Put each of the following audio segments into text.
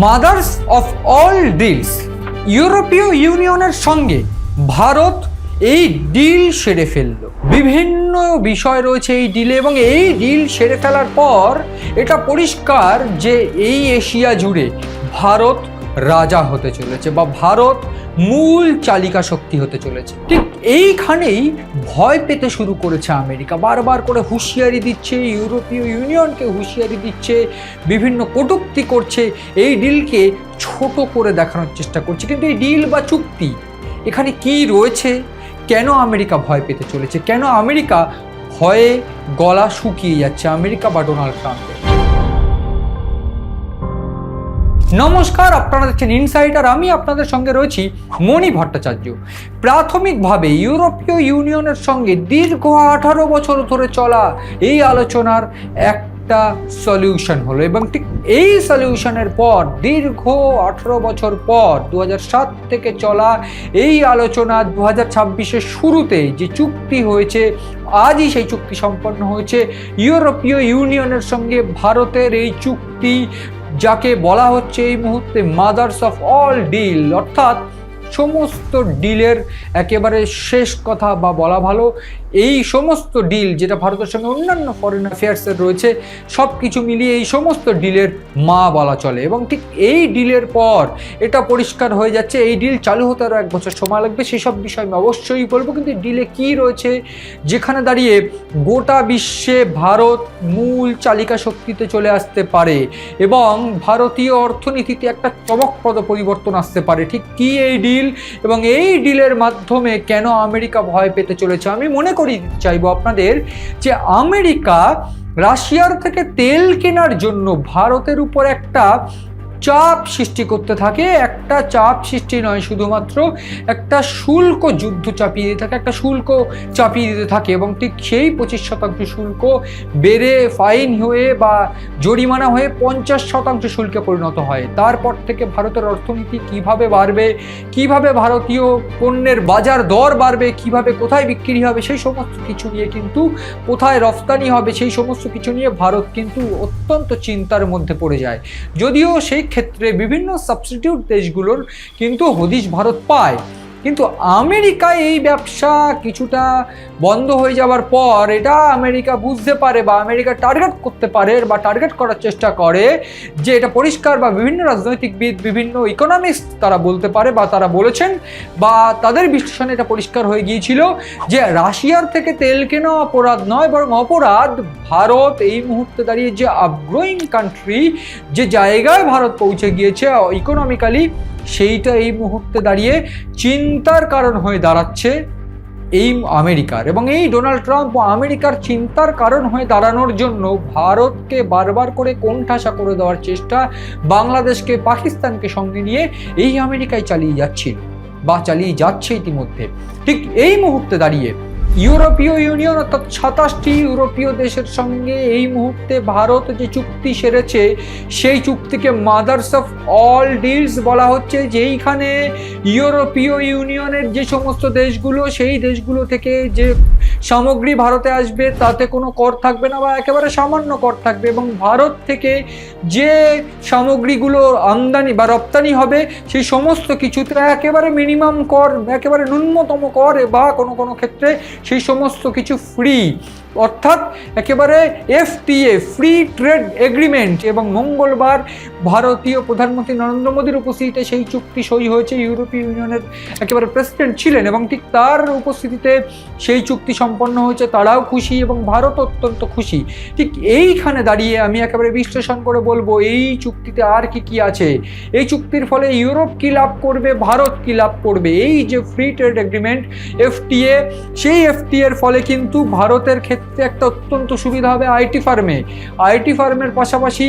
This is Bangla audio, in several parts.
মাদার্স অফ অল ডিলস, ইউরোপীয় ইউনিয়নের সঙ্গে ভারত এই ডিল সেরে ফেলল। বিভিন্ন বিষয় রয়েছে এই ডিলে, এবং এই ডিল সেরে ফেলার পর এটা পরিষ্কার যে এই এশিয়া জুড়ে ভারত রাজা হতে চলেছে বা ভারত মূল চালিকা শক্তি হতে চলেছে। ঠিক এইখানেই ভয় পেতে শুরু করেছে আমেরিকা। বারবার করে হুঁশিয়ারি দিচ্ছে, ইউরোপীয় ইউনিয়নকে হুঁশিয়ারি দিচ্ছে, বিভিন্ন কটূক্তি করছে, এই ডিলকে ছোট করে দেখানোর চেষ্টা করছে। কিন্তু এই ডিল বা চুক্তি এখানে কি রয়েছে, কেন আমেরিকা ভয় পেতে চলেছে, কেন আমেরিকা ভয়ে গলা শুকিয়ে যাচ্ছে, আমেরিকা বা ডোনাল্ড ট্রাম্পের। নমস্কার, আপনারা দেখছেন ইনসাইডার। আমি আপনাদের সঙ্গে রয়েছি মণি ভট্টাচার্য। প্রাথমিকভাবে ইউরোপীয় ইউনিয়নের সঙ্গে দীর্ঘ 18 বছর ধরে চলা এই আলোচনার একটা সলিউশন হলো, এবং ঠিক এই সলিউশনের পর দীর্ঘ 18 বছর পর 2007 থেকে চলা এই আলোচনা 2026-এর শুরুতে যে চুক্তি হয়েছে, আজই সেই চুক্তি সম্পন্ন হয়েছে ইউরোপীয় ইউনিয়নের সঙ্গে ভারতের। এই চুক্তি যাকে বলা হচ্ছে এই মুহূর্তে মাদার্স অফ অল ডিল, অর্থাৎ সমস্ত ডিলের একেবারে শেষ কথা বা বলা ভালো, এই সমস্ত ডিল যেটা ভারতের সঙ্গে অন্যান্য ফরেন অ্যাফেয়ার্সের রয়েছে সব কিছু মিলিয়ে এই সমস্ত ডিলের মা বলা চলে। এবং ঠিক এই ডিলের পর এটা পরিষ্কার হয়ে যাচ্ছে এই ডিল চালু হতে আরও 1 বছর সময় লাগবে। সেসব বিষয় আমি অবশ্যই বলবো, কিন্তু ডিলে কি রয়েছে যেখানে দাঁড়িয়ে গোটা বিশ্বে ভারত মূল চালিকা শক্তিতে চলে আসতে পারে এবং ভারতীয় অর্থনীতিতে একটা চমকপ্রদ পরিবর্তন আসতে পারে। ঠিক কি এই ডিল এবং এই ডিলের মাধ্যমে কেন আমেরিকা ভয় পেতে চলেছে, আমি মনে করি চাইবো আপনাদের যে আমেরিকা রাশিয়ার থেকে তেল কেনার জন্য ভারতের উপর একটা চাপ সৃষ্টি করতে থাকে। একটা চাপ সৃষ্টি নয়, শুধুমাত্র একটা শুল্ক যুদ্ধ চাপিয়ে দিতে থাকে, একটা শুল্ক চাপিয়ে দিতে থাকে, এবং ঠিক সেই 25% শুল্ক বেড়ে ফাইন হয়ে বা জরিমানা হয়ে 50% শুল্কে পরিণত হয়। তারপর থেকে ভারতের অর্থনীতি কিভাবে বাড়বে, কিভাবে ভারতীয় পণ্যের বাজার দর বাড়বে, কিভাবে কোথায় বিক্রি হবে, সেই সমস্ত কিছু নিয়ে কিন্তু কোথায় রফতানি হবে, সেই সমস্ত কিছু নিয়ে ভারত কিন্তু অত্যন্ত চিন্তার মধ্যে পড়ে যায়। যদিও সেই ক্ষেত্রে বিভিন্ন সাবস্টিটিউট দেশগুলোর কিন্তু হদিশ ভারত পায়, কিন্তু আমেরিকা এই ব্যবসা কিছুটা বন্ধ হয়ে যাওয়ার পর এটা আমেরিকা বুঝতে পারে বা আমেরিকা টার্গেট করতে পারে বা টার্গেট করার চেষ্টা করে যে এটা পরিষ্কার, বা বিভিন্ন রাজনৈতিকবিদ, বিভিন্ন ইকোনমিস্ট তারা বলতে পারে বা তারা বলেছেন বা তাদের বিশ্লেষণে এটা পরিষ্কার হয়ে গিয়েছিল যে রাশিয়ার থেকে তেল কেনা অপরাধ নয়, বরং অপরাধ ভারত এই মুহূর্তে দাঁড়িয়ে যে আপগ্রোয়িং কান্ট্রি, যে জায়গায় ভারত পৌঁছে গিয়েছে ইকোনমিক্যালি, সেইটা এই মুহূর্তে দাঁড়িয়ে চিন্তার কারণ হয়ে দাঁড়াচ্ছে এই আমেরিকার। এবং এই ডোনাল্ড ট্রাম্প ও আমেরিকার চিন্তার কারণ হয়ে দাঁড়ানোর জন্য ভারতকে বারবার করে কোণঠাসা করে দেওয়ার চেষ্টা বাংলাদেশকে, পাকিস্তানকে সঙ্গে নিয়ে এই আমেরিকায় চালিয়ে যাচ্ছিল বা চালিয়ে যাচ্ছে ইতিমধ্যে। ঠিক এই মুহূর্তে দাঁড়িয়ে ইউরোপীয় ইউনিয়ন অর্থাৎ 27টি ইউরোপীয় দেশের সঙ্গে এই মুহূর্তে ভারত যে চুক্তি সেরেছে, সেই চুক্তিকে মাদার্স অফ অল ডিলস বলা হচ্ছে। যেইখানে ইউরোপীয় ইউনিয়নের যে সমস্ত দেশগুলো, সেই দেশগুলো থেকে যে সামগ্রী ভারতে আসবে তাতে কোনো কর থাকবে না বা একেবারে সামান্য কর থাকবে, এবং ভারত থেকে যে সামগ্রীগুলো আমদানি বা রপ্তানি হবে সেই সমস্ত কিছুতে একেবারে মিনিমাম কর, একেবারে ন্যূনতম কর, বা কোনো কোনো ক্ষেত্রে সেই সমস্ত কিছু ফ্রি, অর্থাৎ একেবারে FTA ফ্রি ট্রেড এগ্রিমেন্ট। এবং মঙ্গলবার ভারতীয় প্রধানমন্ত্রী নরেন্দ্র মোদীর উপস্থিতিতে সেই চুক্তি সই হয়েছে। ইউরোপীয় ইউনিয়নের একেবারে প্রেসিডেন্ট ছিলেন এবং ঠিক তার উপস্থিতিতে সেই চুক্তি সম্পন্ন হয়েছে। তারাও খুশি এবং ভারত অত্যন্ত খুশি। ঠিক এইখানে দাঁড়িয়ে আমি একেবারে বিশ্লেষণ করে বলবো এই চুক্তিতে আর কি কি আছে, এই চুক্তির ফলে ইউরোপ কি লাভ করবে, ভারত কি লাভ করবে। এই যে ফ্রি ট্রেড এগ্রিমেন্ট FTA, সেই FTA এর ফলে কিন্তু ভারতের ক্ষেত্রে একটা অত্যন্ত সুবিধা হবে আইটি ফার্মের পাশাপাশি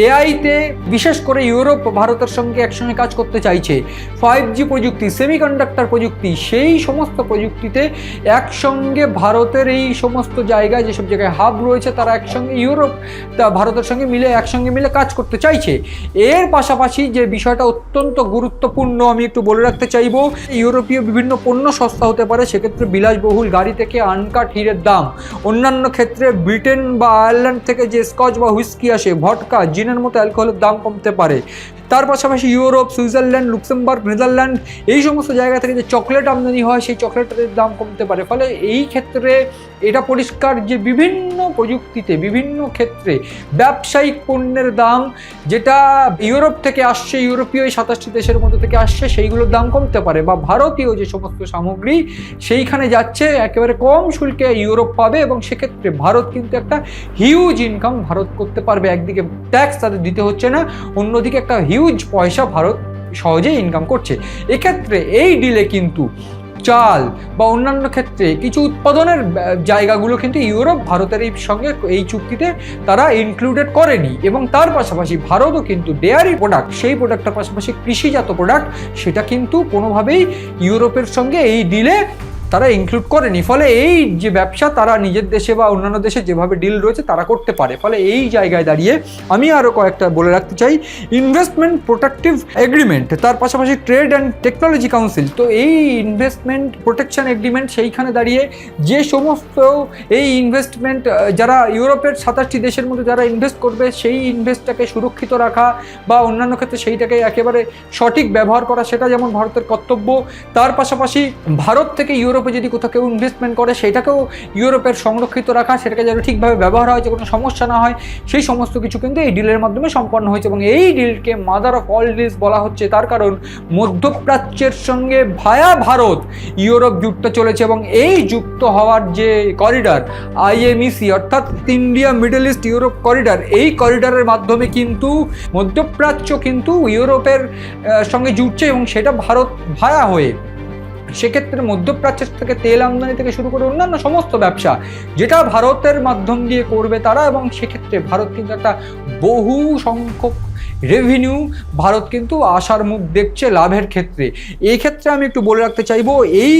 AI-তে, বিশেষ করে ইউরোপ ভারতের সঙ্গে একসঙ্গে কাজ করতে চাইছে। 5G প্রযুক্তি, সেমিকন্ডাক্টর প্রযুক্তি, সেই সমস্ত প্রযুক্তিতে একসঙ্গে ভারতের এই সমস্ত জায়গায়, যেসব জায়গায় হাব রয়েছে, তারা একসঙ্গে ইউরোপ ভারতের সঙ্গে একসঙ্গে মিলে কাজ করতে চাইছে। এর পাশাপাশি যে বিষয়টা অত্যন্ত গুরুত্বপূর্ণ আমি একটু বলে রাখতে চাইবো, ইউরোপীয় বিভিন্ন পণ্য সস্তা হতে পারে, সেক্ষেত্রে বিলাসবহুল গাড়ি থেকে আনকাট হীরের দাম, অন্যান্য ক্ষেত্রে ব্রিটেন বা আয়ারল্যান্ড থেকে যে স্কচ বা হুইস্কি আসে, ভডকা, জিনের মতো অ্যালকোহলের দাম কমতে পারে। তার পাশাপাশি ইউরোপ, সুইজারল্যান্ড, লুক্সেমবার্গ, নেদারল্যান্ড এই সমস্ত জায়গা থেকে যে চকলেট আমদানি হয় সেই চকলেটের দাম কমতে পারে। ফলে এই ক্ষেত্রে এটা পরিষ্কার যে বিভিন্ন প্রযুক্তিতে, বিভিন্ন ক্ষেত্রে ব্যবসায়িক পণ্যের দাম যেটা ইউরোপ থেকে আসছে, ইউরোপীয় 27টি দেশের মধ্যে থেকে আসছে, সেইগুলোর দাম কমতে পারে, বা ভারতীয় যে সমস্ত সামগ্রী সেইখানে যাচ্ছে একেবারে কম শুল্কে ইউরোপ পাবে, এবং সেক্ষেত্রে ভারত কিন্তু একটা হিউজ ইনকাম ভারত করতে পারবে। একদিকে ট্যাক্স তাদের দিতে হচ্ছে না, অন্যদিকে একটা হিউজ পয়সা ভারত সহজেই ইনকাম করছে। এক্ষেত্রে এই ডিলে কিন্তু চাল বা অন্যান্য ক্ষেত্রে কিছু উৎপাদনের জায়গাগুলো কিন্তু ইউরোপ ভারতের এই সঙ্গে এই চুক্তিতে তারা ইনক্লুডেড করেনি। এবং তার পাশাপাশি ভারতও কিন্তু ডেয়ারি প্রোডাক্ট, সেই প্রোডাক্টের পাশাপাশি কৃষিজাত প্রোডাক্ট, সেটা কিন্তু কোনোভাবেই ইউরোপের সঙ্গে এই ডিলে তারা ইনক্লুড করেনি। ফলে এই যে ব্যবসা তারা নিজের দেশে বা অন্যান্য দেশে যেভাবে ডিল রয়েছে তারা করতে পারে। ফলে এই জায়গায় দাঁড়িয়ে আমি আরও কয়েকটা বলে রাখতে চাই। ইনভেস্টমেন্ট প্রোটেক্টিভ এগ্রিমেন্ট, তার পাশাপাশি ট্রেড অ্যান্ড টেকনোলজি কাউন্সিল। তো এই ইনভেস্টমেন্ট প্রোটেকশন এগ্রিমেন্ট সেইখানে দাঁড়িয়ে যে সমস্ত এই ইনভেস্টমেন্ট যারা ইউরোপের 27টি দেশের মধ্যে যারা ইনভেস্ট করবে সেই ইনভেস্টটাকে সুরক্ষিত রাখা বা অন্যান্য ক্ষেত্রে সেইটাকে একেবারে সঠিক ব্যবহার করা, সেটা যেমন ভারতের কর্তব্য। তার পাশাপাশি ভারত থেকে ইউরোপে যদি কোথাও কেউ ইনভেস্টমেন্ট করে সেটাকেও ইউরোপের সংরক্ষিত রাখা, সেটাকে যেন ঠিকভাবে ব্যবহার হয়, যে কোনো সমস্যা না হয়, সেই সমস্ত কিছু কিন্তু এই ডিলের মাধ্যমে সম্পন্ন হয়েছে। এবং এই ডিলকে মাদার অফ অল ডিলস বলা হচ্ছে, তার কারণ মধ্যপ্রাচ্যের সঙ্গে ভায়া ভারত ইউরোপ যুক্ত চলেছে। এবং এই যুক্ত হওয়ার যে করিডর IMEC অর্থাৎ India middle east Europe corridor, এই করিডরের মাধ্যমে কিন্তু মধ্যপ্রাচ্য কিন্তু ইউরোপের সঙ্গে জুড়ছে, এবং সেটা ভারত ভায়া হয়ে। সেক্ষেত্রে মধ্যপ্রাচ্যের থেকে তেল আমদানি থেকে শুরু করে অন্যান্য সমস্ত ব্যবসা যেটা ভারতের মাধ্যম দিয়ে করবে তারা, এবং সেক্ষেত্রে ভারত কিন্তু একটা বহু সংখ্যক রেভিনিউ ভারত কিন্তু আসার মুখ দেখছে লাভের ক্ষেত্রে। এই ক্ষেত্রে আমি একটু বলে রাখতে চাইবো, এই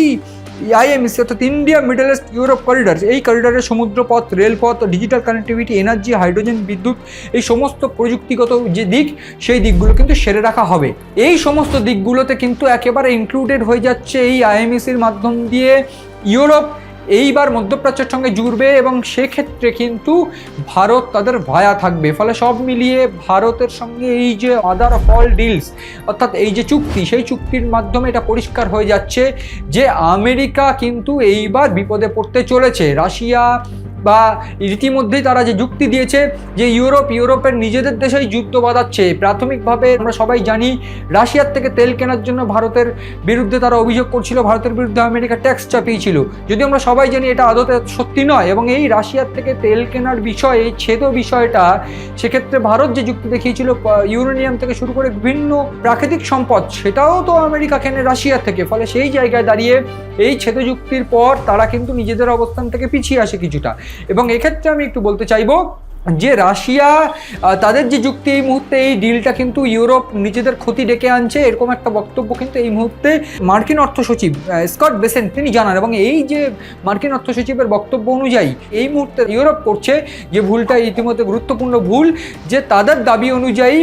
IMEC অর্থাৎ India middle east Europe corridor, এই করিডরের সমুদ্রপথ, রেলপথ, ডিজিটাল কানেক্টিভিটি, এনার্জি, হাইড্রোজেন, বিদ্যুৎ, এই সমস্ত প্রযুক্তিগত যে দিক সেই দিকগুলো কিন্তু সেরে রাখা হবে। এই সমস্ত দিকগুলোতে কিন্তু একেবারে ইনক্লুডেড হয়ে যাচ্ছে এই IMECর মাধ্যম দিয়ে ইউরোপ এইবার মধ্যপ্রাচ্যের সঙ্গে জুড়বে, এবং সেক্ষেত্রে কিন্তু ভারত তাদের ভায়া থাকবে। ফলে সব মিলিয়ে ভারতের সঙ্গে এই যে মাদার অফ অল ডিলস অর্থাৎ এই যে চুক্তি, সেই চুক্তির মাধ্যমে এটা পরিষ্কার হয়ে যাচ্ছে যে আমেরিকা কিন্তু এইবার বিপদে পড়তে চলেছে। রাশিয়া বা ইতিমধ্যেই তারা যে যুক্তি দিয়েছে যে ইউরোপের নিজেদের দেশেই যুদ্ধ বাঁধাচ্ছে। প্রাথমিকভাবে আমরা সবাই জানি রাশিয়ার থেকে তেল কেনার জন্য ভারতের বিরুদ্ধে তারা অভিযোগ করছিল, ভারতের বিরুদ্ধে আমেরিকা ট্যাক্স চাপিয়েছিল। যদি আমরা সবাই জানি এটা আদতে সত্যি নয়, এবং এই রাশিয়ার থেকে তেল কেনার বিষয়ে এই ছেদ বিষয়টা, সেক্ষেত্রে ভারত যে যুক্তি দেখিয়েছিল ইউরেনিয়াম থেকে শুরু করে বিভিন্ন প্রাকৃতিক সম্পদ, সেটাও তো আমেরিকা কেনে রাশিয়া থেকে। ফলে সেই জায়গায় দাঁড়িয়ে এই ছেদ যুক্তির পর তারা কিন্তু নিজেদের অবস্থান থেকে পিছিয়ে আসে কিছুটা। এবং এক্ষেত্রে আমি একটু বলতে চাইবো যে রাশিয়া তাদের যে যুক্তি, এই মুহূর্তে এই ডিলটা কিন্তু ইউরোপ নিজেদের ক্ষতি ডেকে আনছে, এরকম একটা বক্তব্য কিন্তু এই মুহূর্তে মার্কিন অর্থ সচিব স্কট বেসেন্ট তিনি জানান। এবং এই যে মার্কিন অর্থ সচিবের বক্তব্য অনুযায়ী এই মুহূর্তে ইউরোপ করছে যে ভুলটা ইতিমধ্যে গুরুত্বপূর্ণ ভুল, যে তাদের দাবি অনুযায়ী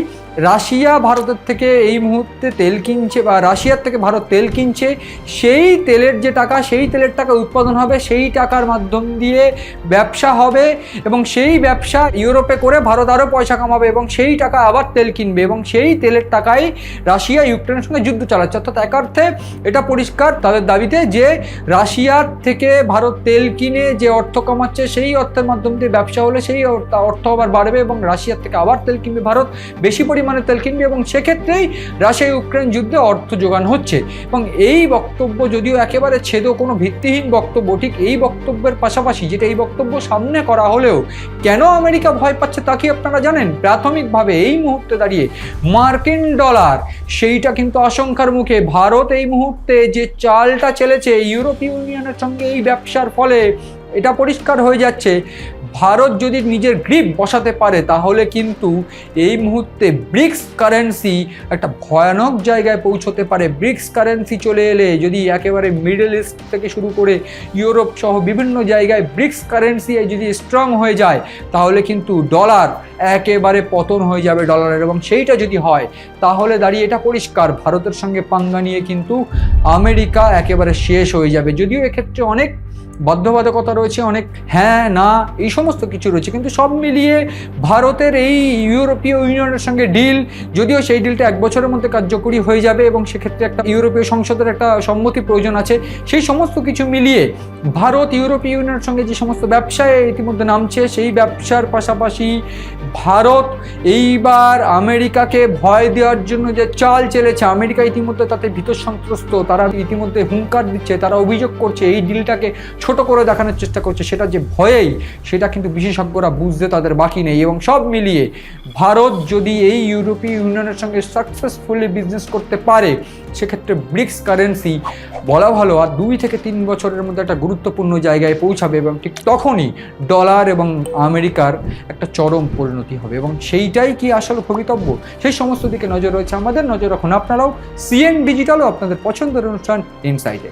রাশিয়া ভারতের থেকে এই মুহূর্তে তেল কিনছে, বা রাশিয়ার থেকে ভারত তেল কিনছে, সেই তেলের যে টাকা, সেই তেলের টাকা উৎপাদন হবে, সেই টাকার মাধ্যম দিয়ে ব্যবসা হবে, এবং সেই ব্যবসা ইউরোপে করে ভারত আরও পয়সা কামাবে, এবং সেই টাকা আবার তেল কিনবে, এবং সেই তেলের টাকায় রাশিয়া ইউক্রেনের সঙ্গে যুদ্ধ চালাচ্ছে। অর্থাৎ এক অর্থে এটা পরিষ্কার তাদের দাবিতে যে রাশিয়ার থেকে ভারত তেল কিনে যে অর্থ কামাচ্ছে, সেই অর্থের মাধ্যম দিয়ে ব্যবসা হলে সেই অর্থ আবার বাড়বে, এবং রাশিয়ার থেকে আবার তেল কিনবে ভারত, বেশি পরিমাণে তেল কিনবে, এবং সেক্ষেত্রেই রাশিয়া ইউক্রেন যুদ্ধে অর্থ যোগান হচ্ছে। এবং এই বক্তব্য যদিও একেবারে ছেদ কোনো ভিত্তিহীন বক্তব্য, ঠিক এই বক্তব্যের পাশাপাশি যেটা এই বক্তব্য সামনে করা হলেও কেন আমেরিকা ভয় পাচ্ছে তা কি আপনারা জানেন? প্রাথমিকভাবে এই মুহূর্তে দাঁড়িয়ে মার্কিন ডলার সেইটা কিন্তু আশঙ্কার মুখে। ভারত এই মুহূর্তে যে চালটা চলেছে ইউরোপীয় ইউনিয়নের সঙ্গে এই ব্যবসার ফলে এটা পরিষ্কার হয়ে যাচ্ছে, ভারত যদি নিজের গ্রিপ বসাতে পারে তাহলে কিন্তু এই মুহূর্তে ব্রিক্স কারেন্সি একটা ভয়ানক জায়গায় পৌঁছতে পারে। ব্রিক্স কারেন্সি চলে এলে যদি একেবারে মিডল ইস্ট থেকে শুরু করে ইউরোপ সহ বিভিন্ন জায়গায় ব্রিক্স কারেন্সি যদি স্ট্রং হয়ে যায়, তাহলে কিন্তু ডলার একেবারে পতন হয়ে যাবে ডলারের, এবং সেইটা যদি হয় তাহলে দাঁড়িয়ে এটা পরিষ্কার ভারতের সঙ্গে পাঙ্গা নিয়ে কিন্তু আমেরিকা একেবারে শেষ হয়ে যাবে। যদিও এক্ষেত্রে অনেক বাধ্যবাধকতা রয়েছে, অনেক হ্যাঁ না এই সমস্ত কিছু রয়েছে, কিন্তু সব মিলিয়ে ভারতের এই ইউরোপীয় ইউনিয়নের সঙ্গে ডিল, যদিও সেই ডিলটা 1 বছরের মধ্যে কার্যকরী হয়ে যাবে এবং সেক্ষেত্রে একটা ইউরোপীয় সংসদের একটা সম্মতি প্রয়োজন আছে, সেই সমস্ত কিছু মিলিয়ে ভারত ইউরোপীয় ইউনিয়নের সঙ্গে যে সমস্ত ব্যবসায় ইতিমধ্যে নামছে, সেই ব্যবসার পাশাপাশি ভারত এইবার আমেরিকাকে ভয় দেওয়ার জন্য যে চাল চেলেছে, আমেরিকা ইতিমধ্যে তাতে ভীত সন্ত্রস্ত, তারা ইতিমধ্যে হুঙ্কার দিচ্ছে, তারা অভিযোগ করছে, এই ডিলটাকে ছোট করে দেখানোর চেষ্টা করছে, সেটা যে ভয়েই সেটা কিন্তু বিশেষজ্ঞরা বুঝতে তাদের বাকি নেই। এবং সব মিলিয়ে ভারত যদি এই ইউরোপীয় ইউনিয়নের সঙ্গে সাকসেসফুলি বিজনেস করতে পারে, সেক্ষেত্রে ব্রিক্স কারেন্সি বলা ভালো আর 2 থেকে 3 বছরের মধ্যে একটা গুরুত্বপূর্ণ জায়গায় পৌঁছাবে, এবং ঠিক তখনই ডলার এবং আমেরিকার একটা চরম পরিণতি হবে, এবং সেইটাই কি আসলে ভবিতব্য, সেই সমস্ত দিকে নজর রয়েছে আমাদের। নজর রাখুন আপনারাও সিএন ডিজিটাল ও আপনাদের পছন্দের অনুষ্ঠান ইনসাইডে।